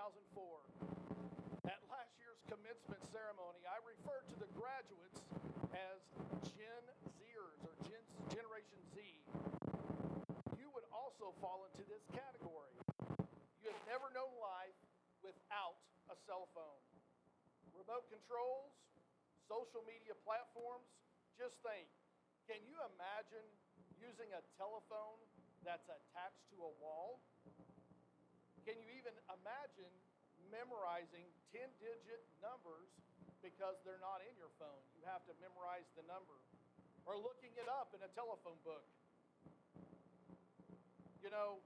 2004. At last year's commencement ceremony, I referred to the graduates as Gen Zers or Generation Z. You would also fall into this category. You have never known life without a cell phone. Remote controls, social media platforms, just think, can you imagine using a telephone that's attached to a wall? Can you even imagine memorizing 10-digit numbers because they're not in your phone? You have to memorize the number. Or looking it up in a telephone book. You know,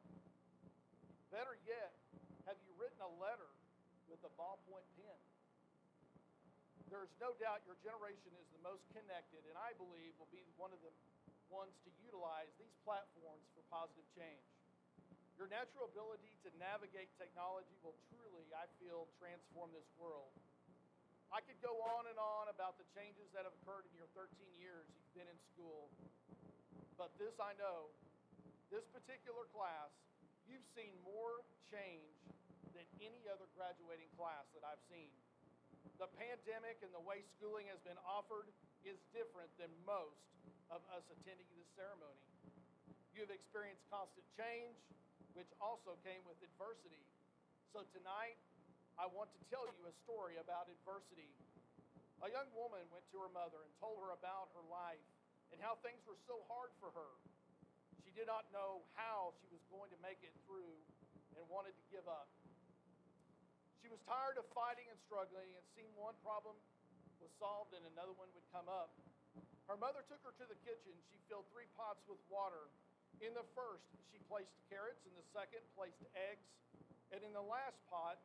better yet, have you written a letter with a ballpoint pen? There's no doubt your generation is the most connected, and I believe will be one of the ones to utilize these platforms for positive change. Your natural ability to navigate technology will truly, I feel, transform this world. I could go on and on about the changes that have occurred in your 13 years you've been in school, but this I know, this particular class, you've seen more change than any other graduating class that I've seen. The pandemic and the way schooling has been offered is different than most of us attending this ceremony. You have experienced constant change, which also came with adversity. So tonight, I want to tell you a story about adversity. A young woman went to her mother and told her about her life and how things were so hard for her. She did not know how she was going to make it through and wanted to give up. She was tired of fighting and struggling, and seeing one problem was solved and another one would come up. Her mother took her to the kitchen. She filled 3 pots with water. In the first, she placed carrots. In the second, placed eggs. And in the last pot,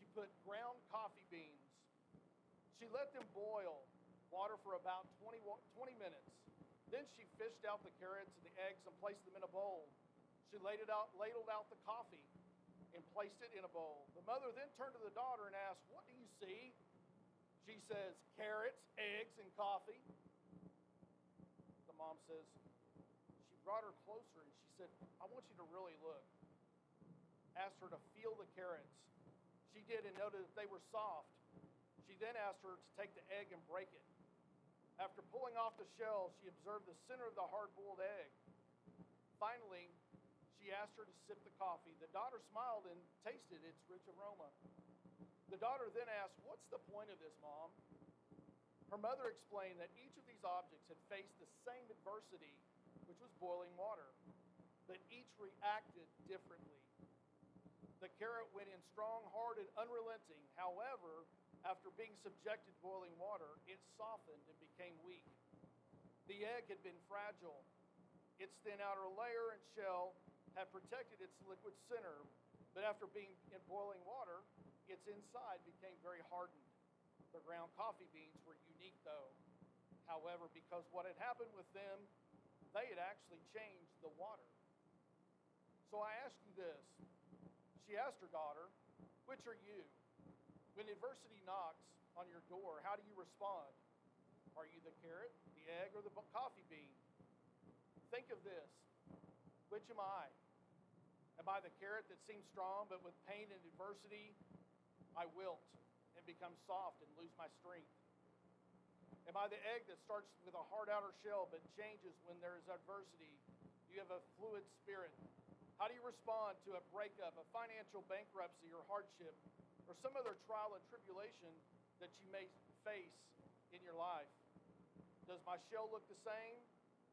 she put ground coffee beans. She let them boil water for about 20 minutes. Then she fished out the carrots and the eggs and placed them in a bowl. She ladled out the coffee and placed it in a bowl. The mother then turned to the daughter and asked, "What do you see?" She says, "Carrots, eggs, and coffee." The mom says, she brought her closer and she said, "I want you to really look." Asked her to feel the carrots. She did and noted that they were soft. She then asked her to take the egg and break it. After pulling off the shell, she observed the center of the hard-boiled egg. Finally, she asked her to sip the coffee. The daughter smiled and tasted its rich aroma. The daughter then asked, "What's the point of this, Mom?" Her mother explained that each of these objects had faced the same adversity, which was boiling water, but each reacted differently. The carrot went in strong, hard, and unrelenting. However, after being subjected to boiling water, it softened and became weak. The egg had been fragile. Its thin outer layer and shell had protected its liquid center, but after being in boiling water, its inside became very hardened. The ground coffee beans were unique though. However, because what had happened with them, they had actually changed the water. So I ask you this. She asked her daughter, "Which are you? When adversity knocks on your door, how do you respond? Are you the carrot, the egg, or the coffee bean? Think of this. Which am I? Am I the carrot that seems strong, but with pain and adversity, I wilt and become soft and lose my strength? Am I the egg that starts with a hard outer shell, but changes when there is adversity? You have a fluid spirit. How do you respond to a breakup, a financial bankruptcy or hardship, or some other trial and tribulation that you may face in your life? Does my shell look the same,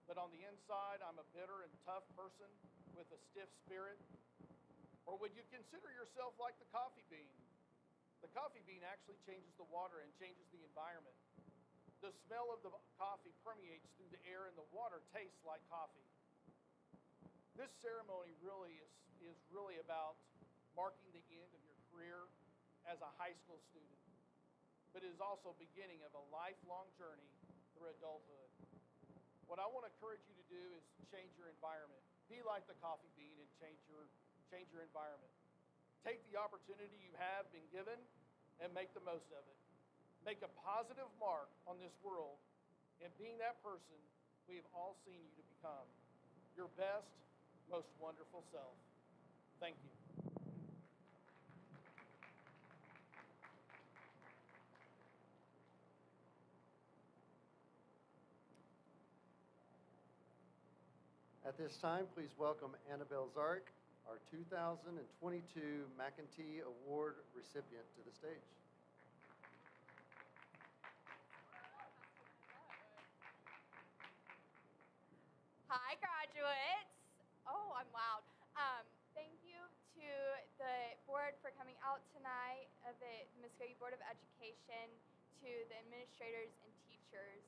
but on the inside I'm a bitter and tough person with a stiff spirit? Or would you consider yourself like the coffee bean? The coffee bean actually changes the water and changes the environment. The smell of the coffee permeates through the air and the water tastes like coffee. This ceremony really is really about marking the end of your career as a high school student, but it is also beginning of a lifelong journey through adulthood. What I want to encourage you to do is change your environment. Be like the coffee bean and change your environment. Take the opportunity you have been given and make the most of it. Make a positive mark on this world and being that person we have all seen you to become. Your best, most wonderful self. Thank you. At this time, please welcome Annabelle Zark, our 2022 McAtee Award recipient, to the stage. Hi, graduates. Oh, I'm loud. Thank you to the board for coming out tonight, of the Muskogee Board of Education, to the administrators and teachers,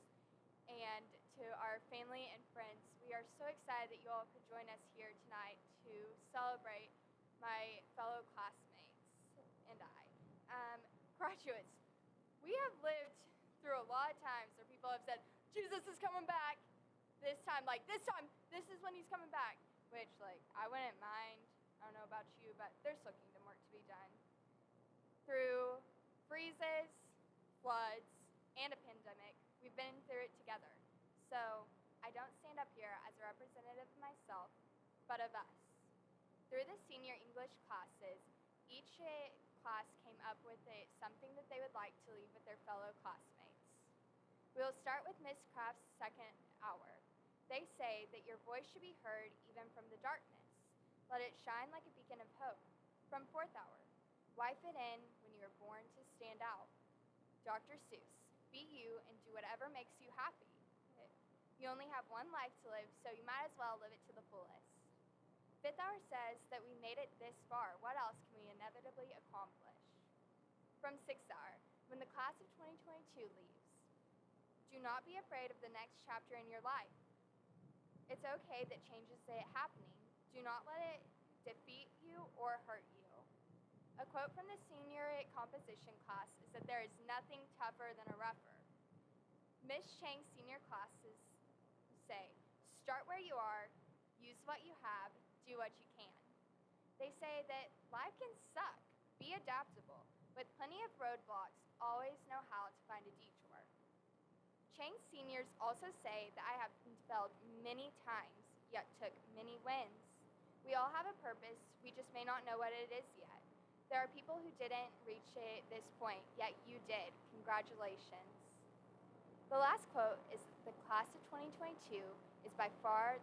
and to our family and friends. We are so excited that you all could join us here tonight to celebrate my fellow classmates and I. Graduates, we have lived through a lot of times where people have said, Jesus is coming back. This time, this is when he's coming back. Which, I wouldn't mind. I don't know about you, but there's still kingdom work to be done. Through freezes, floods, and a pandemic, we've been through it together. So I don't stand up here as a representative of myself, but of us. Through the senior English classes, each class came up with something that they would like to leave with their fellow classmates. We will start with Miss Craft's second hour. They say that your voice should be heard even from the darkness. Let it shine like a beacon of hope. From fourth hour, why fit in when you were born to stand out? Dr. Seuss, be you and do whatever makes you happy. You only have one life to live, so you might as well live it to the fullest. Fifth hour says that we made it this far. What else can we inevitably accomplish? From sixth hour, when the class of 2022 leaves, do not be afraid of the next chapter in your life. It's okay that change is happening. Do not let it defeat you or hurt you. A quote from the senior composition class is that there is nothing tougher than a rougher. Miss Chang's senior classes say, start where you are, use what you have, do what you can. They say that life can suck, be adaptable. With plenty of roadblocks, always know how to find a detour. Chang's seniors also say that I have failed many times, yet took many wins. We all have a purpose, we just may not know what it is yet. There are people who didn't reach this point, yet you did. Congratulations. The last quote is the class of 2022 is by far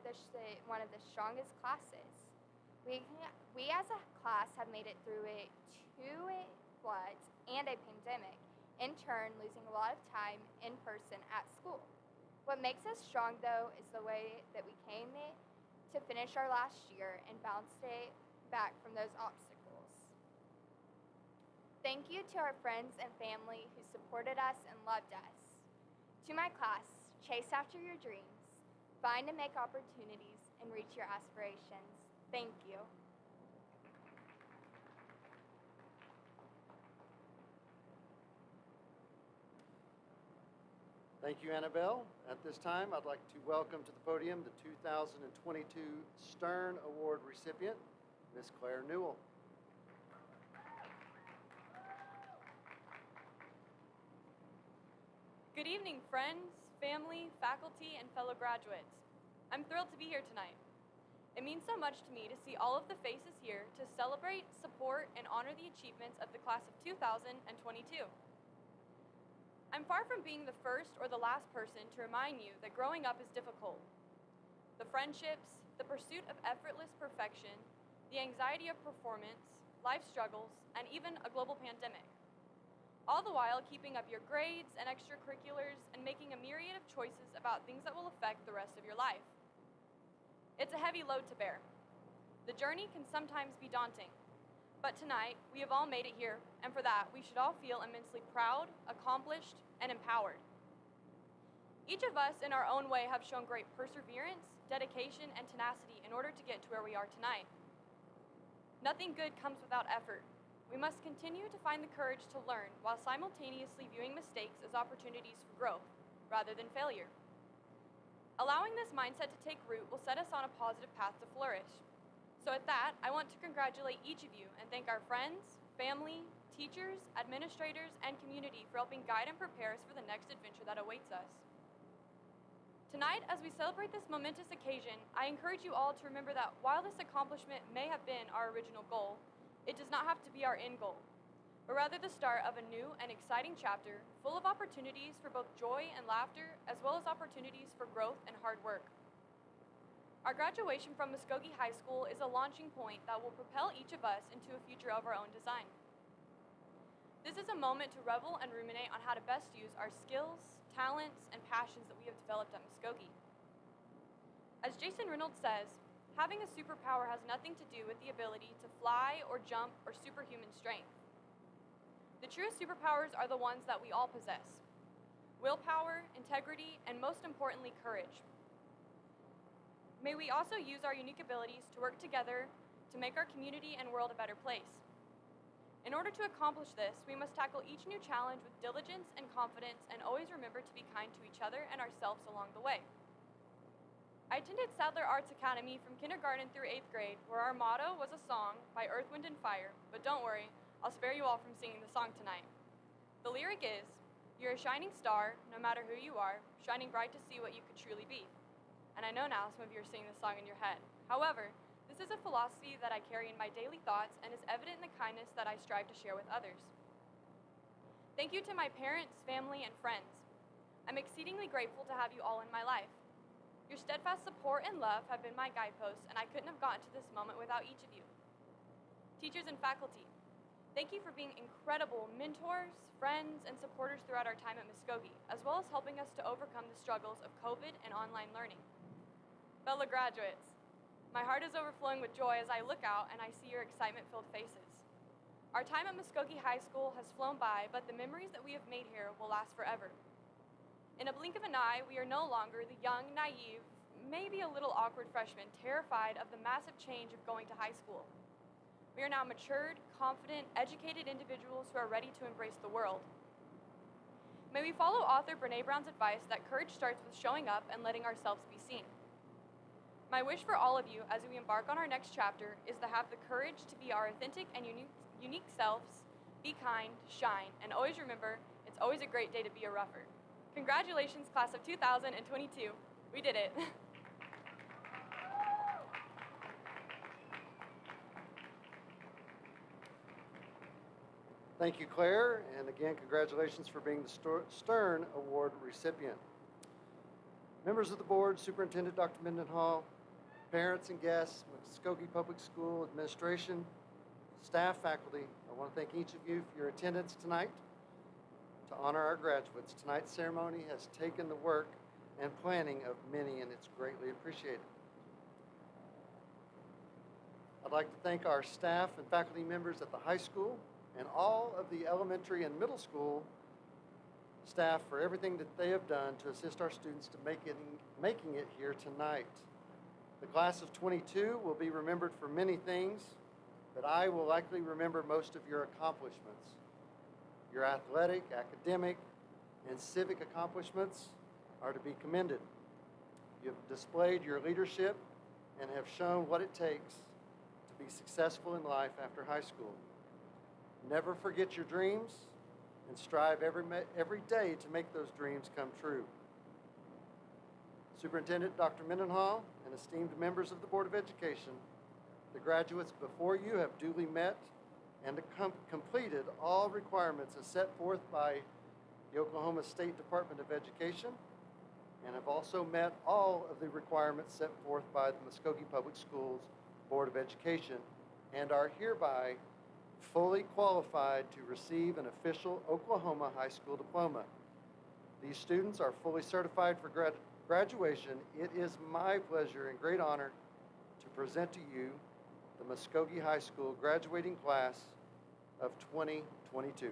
one of the strongest classes. We as a class have made it through 2 floods and a pandemic, in turn losing a lot of time in person at school. What makes us strong, though, is the way that we came to finish our last year and bounced it back from those obstacles. Thank you to our friends and family who supported us and loved us. To my class, chase after your dreams, find and make opportunities, and reach your aspirations. Thank you. Thank you, Annabelle. At this time, I'd like to welcome to the podium the 2022 Stern Award recipient, Miss Claire Newell. Good evening, friends, family, faculty, and fellow graduates. I'm thrilled to be here tonight. It means so much to me to see all of the faces here to celebrate, support, and honor the achievements of the class of 2022. I'm far from being the first or the last person to remind you that growing up is difficult. The friendships, the pursuit of effortless perfection, the anxiety of performance, life struggles, and even a global pandemic. All the while keeping up your grades and extracurriculars and making a myriad of choices about things that will affect the rest of your life. It's a heavy load to bear. The journey can sometimes be daunting. But tonight, we have all made it here, and for that, we should all feel immensely proud, accomplished, and empowered. Each of us, in our own way, have shown great perseverance, dedication, and tenacity in order to get to where we are tonight. Nothing good comes without effort. We must continue to find the courage to learn while simultaneously viewing mistakes as opportunities for growth, rather than failure. Allowing this mindset to take root will set us on a positive path to flourish. So at that, I want to congratulate each of you and thank our friends, family, teachers, administrators, and community for helping guide and prepare us for the next adventure that awaits us. Tonight, as we celebrate this momentous occasion, I encourage you all to remember that while this accomplishment may have been our original goal, it does not have to be our end goal, but rather the start of a new and exciting chapter full of opportunities for both joy and laughter, as well as opportunities for growth and hard work. Our graduation from Muskogee High School is a launching point that will propel each of us into a future of our own design. This is a moment to revel and ruminate on how to best use our skills, talents, and passions that we have developed at Muskogee. As Jason Reynolds says, having a superpower has nothing to do with the ability to fly or jump or superhuman strength. The truest superpowers are the ones that we all possess: willpower, integrity, and most importantly, courage. May we also use our unique abilities to work together to make our community and world a better place. In order to accomplish this, we must tackle each new challenge with diligence and confidence and always remember to be kind to each other and ourselves along the way. I attended Sadler Arts Academy from kindergarten through 8th grade, where our motto was a song by Earth, Wind, and Fire, but don't worry, I'll spare you all from singing the song tonight. The lyric is, "You're a shining star, no matter who you are, shining bright to see what you could truly be." And I know now some of you are singing this song in your head. However, this is a philosophy that I carry in my daily thoughts and is evident in the kindness that I strive to share with others. Thank you to my parents, family, and friends. I'm exceedingly grateful to have you all in my life. Your steadfast support and love have been my guideposts, and I couldn't have gotten to this moment without each of you. Teachers and faculty, thank you for being incredible mentors, friends, and supporters throughout our time at Muskogee, as well as helping us to overcome the struggles of COVID and online learning. Fellow graduates, my heart is overflowing with joy as I look out and I see your excitement-filled faces. Our time at Muskogee High School has flown by, but the memories that we have made here will last forever. In a blink of an eye, we are no longer the young, naive, maybe a little awkward freshmen terrified of the massive change of going to high school. We are now matured, confident, educated individuals who are ready to embrace the world. May we follow author Brené Brown's advice that courage starts with showing up and letting ourselves be seen. My wish for all of you as we embark on our next chapter is to have the courage to be our authentic and unique selves, be kind, shine, and always remember, it's always a great day to be a rougher. Congratulations, class of 2022. We did it. Thank you, Claire, and again, congratulations for being the Stern Award recipient. Members of the board, Superintendent Dr. Mendenhall, parents and guests, Muskogee Public School administration, staff, faculty, I want to thank each of you for your attendance tonight to honor our graduates. Tonight's ceremony has taken the work and planning of many, and it's greatly appreciated. I'd like to thank our staff and faculty members at the high school and all of the elementary and middle school staff for everything that they have done to assist our students to making it here tonight. The class of 22 will be remembered for many things, but I will likely remember most of your accomplishments. Your athletic, academic, and civic accomplishments are to be commended. You have displayed your leadership and have shown what it takes to be successful in life after high school. Never forget your dreams and strive every day to make those dreams come true. Superintendent Dr. Mendenhall and esteemed members of the Board of Education, the graduates before you have duly met and completed all requirements as set forth by the Oklahoma State Department of Education and have also met all of the requirements set forth by the Muskogee Public Schools Board of Education and are hereby fully qualified to receive an official Oklahoma high school diploma. These students are fully certified for graduation. It is my pleasure and great honor to present to you the Muskogee High School graduating class of 2022.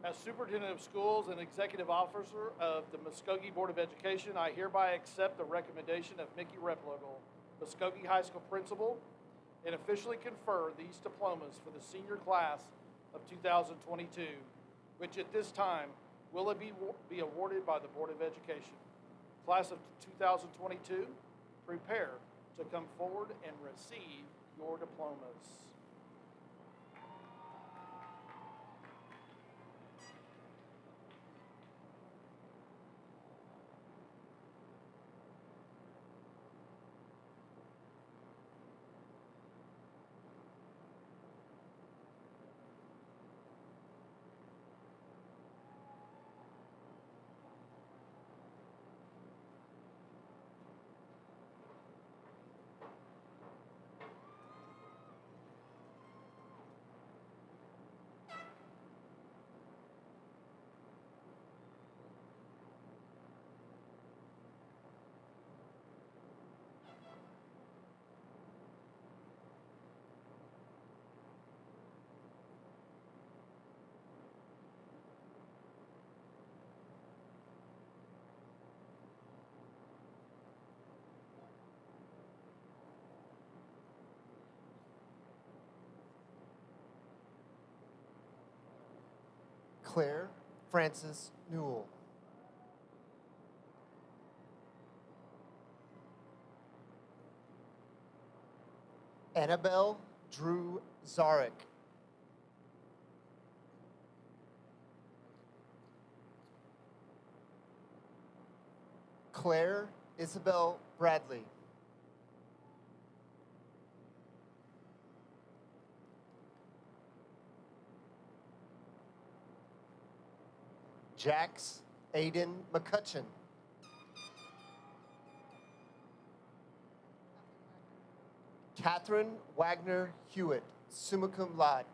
As Superintendent of Schools and Executive Officer of the Muskogee Board of Education, I hereby accept the recommendation of Mickey Replogle, Muskogee High School Principal, and officially confer these diplomas for the senior class of 2022, which at this time will be awarded by the Board of Education. Class of 2022, prepare to come forward and receive your diplomas. Francis Newell. Annabelle Drew Zarek. Claire Isabel Bradley. Jax Aiden McCutcheon. Catherine Wagner Hewitt, summa cum laude.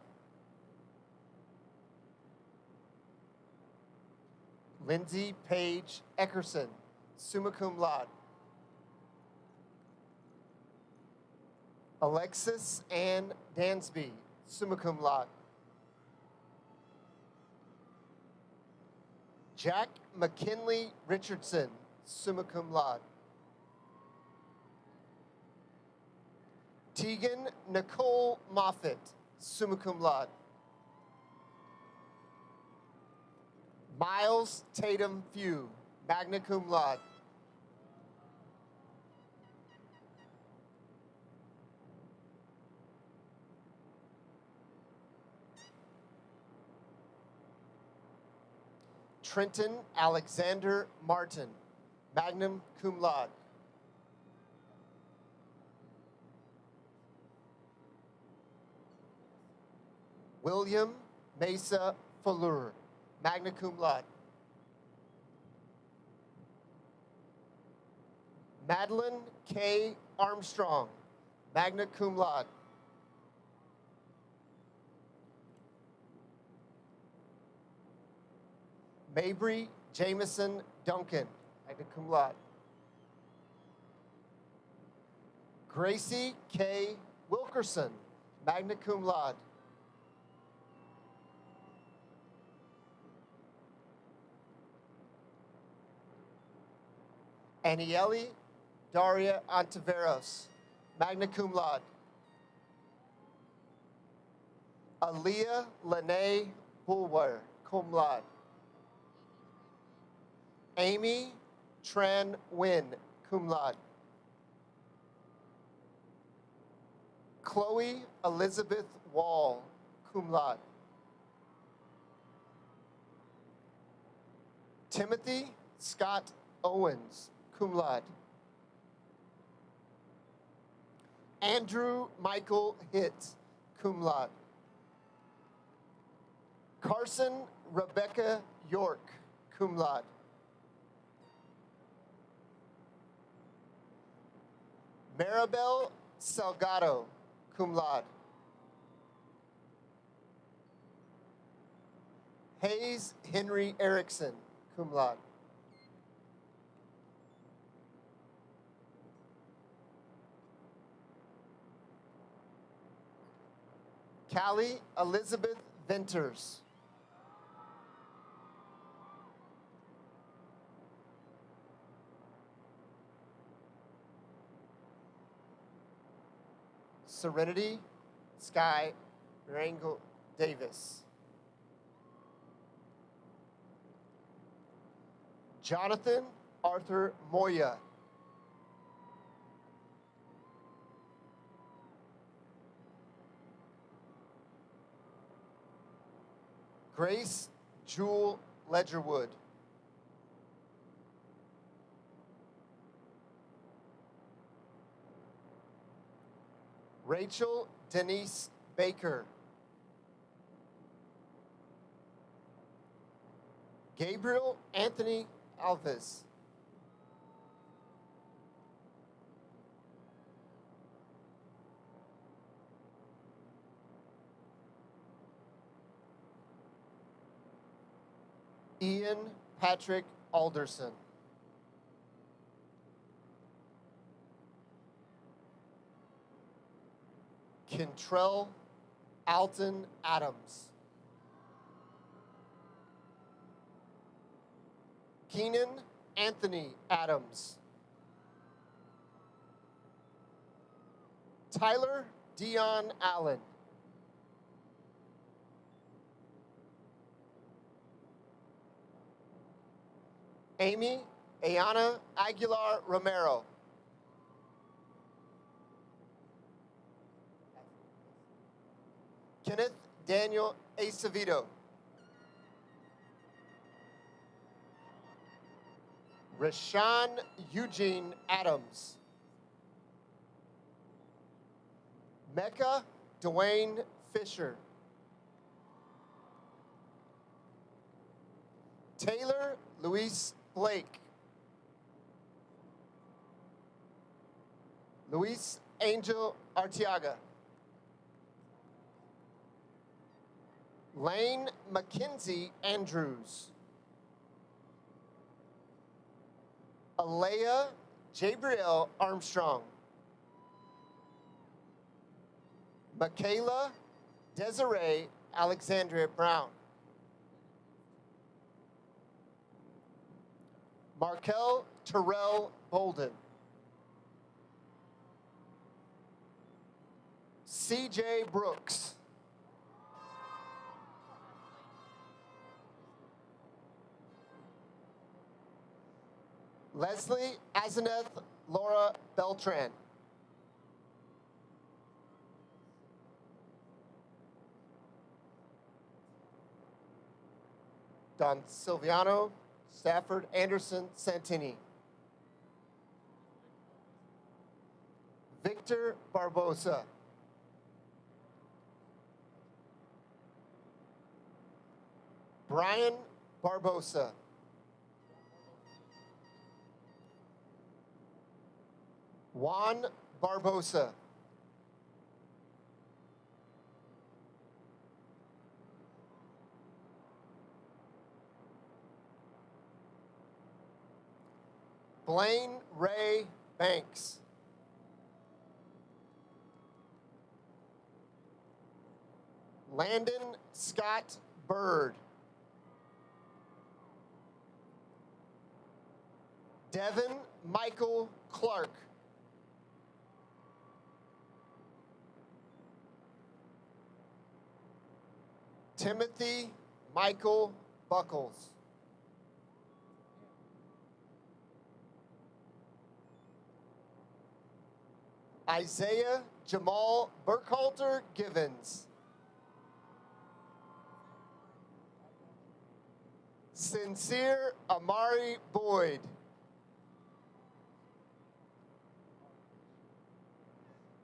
Lindsay Paige Eckerson, summa cum laude. Alexis Ann Dansby, summa cum laude. Jack McKinley Richardson, summa cum laude. Tegan Nicole Moffitt, summa cum laude. Miles Tatum Few, magna cum laude. Trenton Alexander Martin, magna cum laude. William Mesa Falur, magna cum laude. Madeline K. Armstrong, magna cum laude. Mabry Jameson Duncan, magna cum laude. Gracie K. Wilkerson, magna cum laude. Aniele Daria Ontiveros, magna cum laude. Aaliyah Lene Bulwer, cum laude. Amy Tran Nguyen, cum laude. Chloe Elizabeth Wall, cum laude. Timothy Scott Owens, cum laude. Andrew Michael Hitt, cum laude. Carson Rebecca York, cum laude. Maribel Salgado, cum laude. Hayes Henry Erickson, cum laude. Callie Elizabeth Venters. Serenity Sky Marango Davis. Jonathan Arthur Moya. Grace Jewel Ledgerwood. Rachel Denise Baker. Gabriel Anthony Alves. Ian Patrick Alderson. Kentrell Alton Adams. Keenan Anthony Adams. Tyler Dion Allen. Amy Ayana Aguilar Romero. Kenneth Daniel Acevedo. Rashawn Eugene Adams. Mecca Dwayne Fisher. Taylor Luis Blake. Luis Angel Arteaga. Lane Mackenzie Andrews. Alea Jabriel Armstrong. Michaela Desiree Alexandria Brown. Markel Terrell Bolden. CJ Brooks. Leslie Azeneth Laura Beltran. Don Silviano Stafford Anderson Santini. Victor Barbosa. Brian Barbosa. Juan Barbosa. Blaine Ray Banks. Landon Scott Bird. Devin Michael Clark. Timothy Michael Buckles. Isaiah Jamal Burkhalter Givens. Sincere Amari Boyd.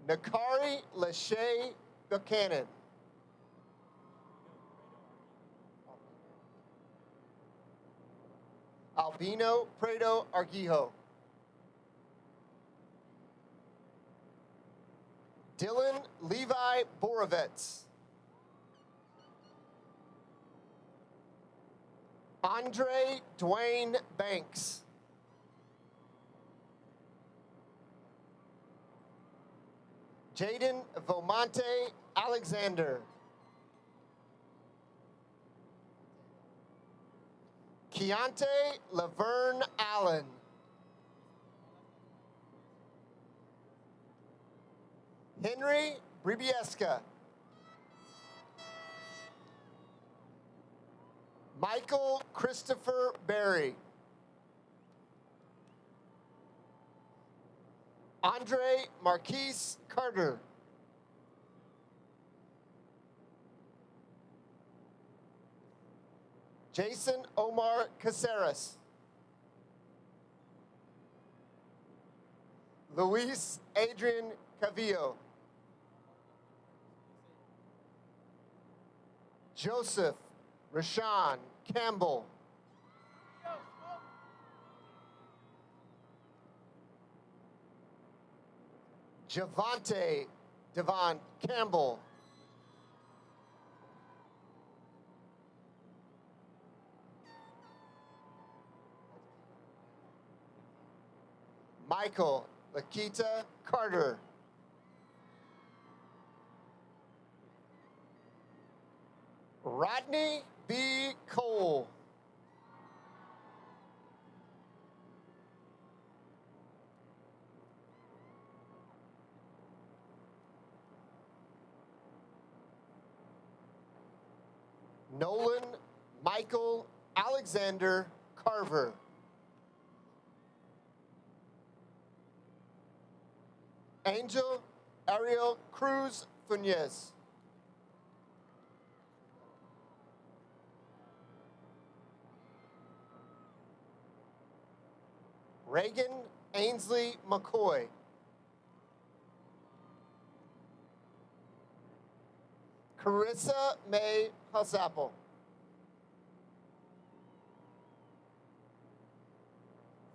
Nakari Lachey Buchanan. Albino Prado Arguijo. Dylan Levi Borovets. Andre Dwayne Banks. Jaden Vomonte Alexander. Keontae Laverne Allen. Henry Bribieska. Michael Christopher Berry. Andre Marquise Carter. Jason Omar Caceres. Luis Adrian Cavillo. Joseph Rashawn Campbell. Javante Devon Campbell. Michael Lakita Carter. Rodney B. Cole. Nolan Michael Alexander Carver. Angel Ariel Cruz Funes. Reagan Ainsley McCoy. Carissa May Husapple.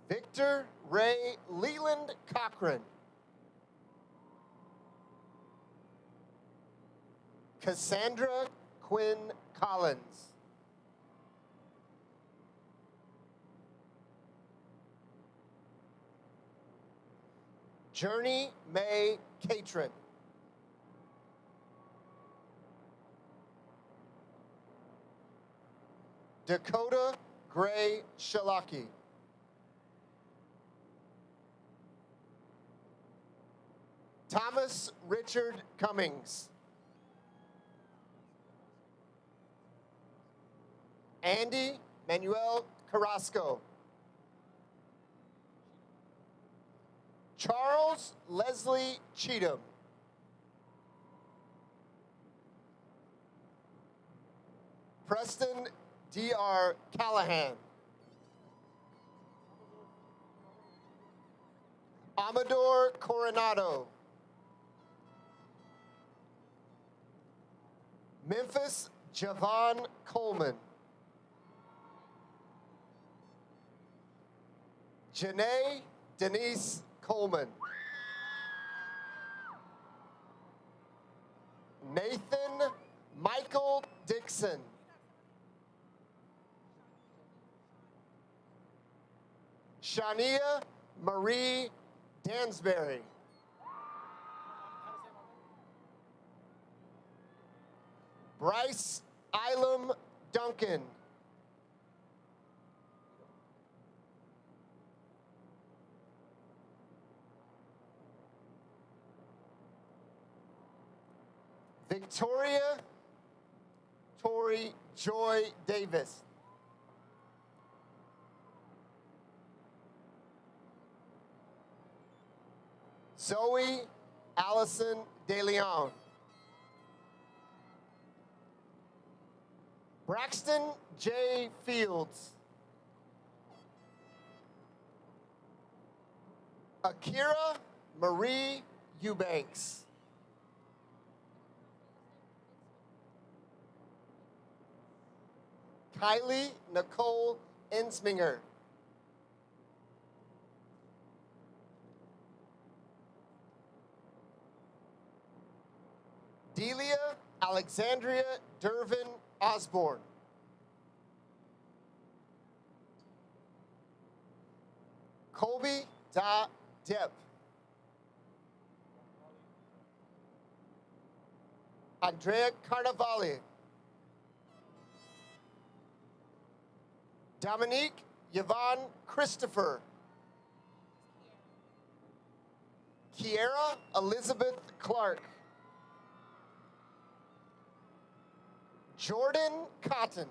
Victor Ray Leland Cochran. Cassandra Quinn Collins. Journey May Catron. Dakota Gray Shalaki. Thomas Richard Cummings. Andy Manuel Carrasco. Charles Leslie Cheatham. Preston D.R. Callahan. Amador Coronado. Memphis Javon Coleman. Janae Denise Coleman. Nathan Michael Dixon. Shania Marie Dansbury. Bryce Ilum Duncan. Victoria Tori Joy Davis. Zoe Allison De Leon. Braxton J. Fields. Akira Marie Eubanks. Kylie Nicole Ensminger. Delia Alexandria Dervin Osborne. Colby Da Depp. Andrea Carnavali. Dominique Yvonne Christopher. Kiera Elizabeth Clark. Jordan Cotton.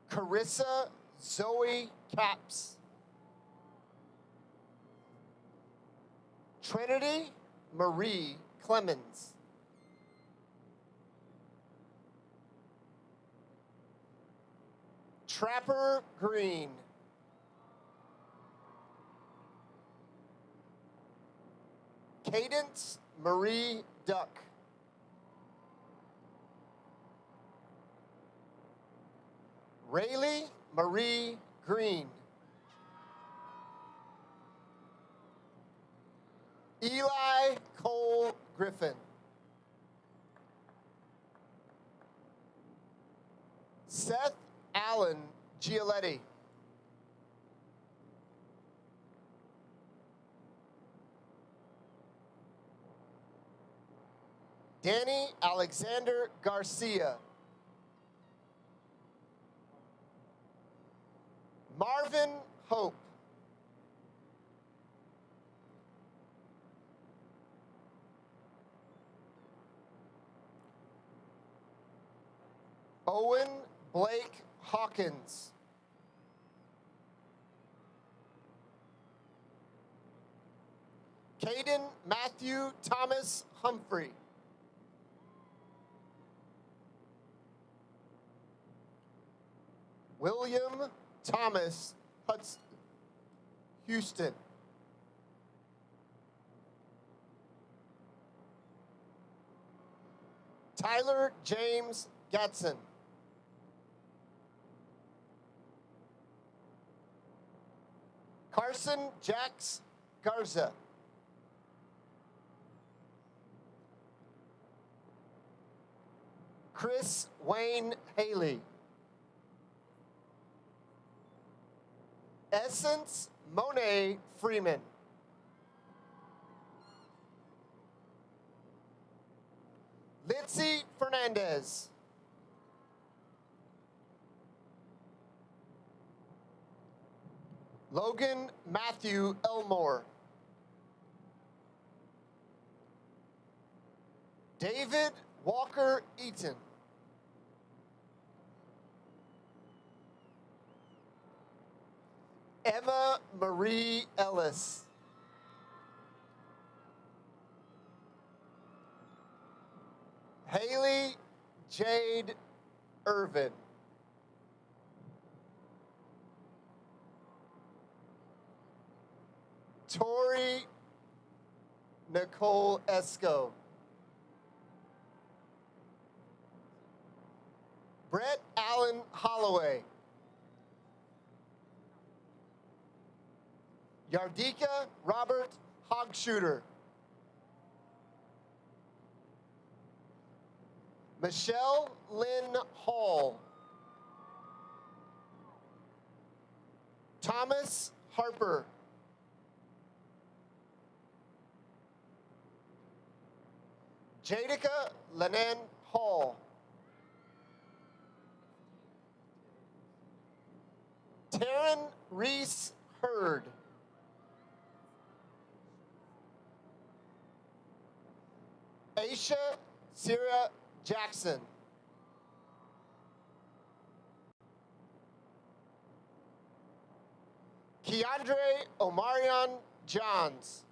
Carissa Zoe Caps. Trinity Marie Clemens. Trapper Green. Cadence Marie Duck. Rayleigh Marie Green. Eli Cole Griffin. Seth Allen Gialetti. Danny Alexander Garcia. Marvin Hope. Owen Blake Hawkins. Caden Matthew Thomas Humphrey. William Thomas Hudson Houston. Tyler James Gatson. Carson Jax Garza. Chris Wayne Haley. Essence Monet Freeman. Litzy Fernandez. Logan Matthew Elmore. David Walker Eaton. Emma Marie Ellis. Haley Jade Irvin. Tori Nicole Esco. Brett Allen Holloway. Yardika Robert Hogshooter. Michelle Lynn Hall. Thomas Harper. Jadica Lennon Hall. Taryn Reese Hurd. Aisha Sierra Jackson. Keandre Omarion Johns.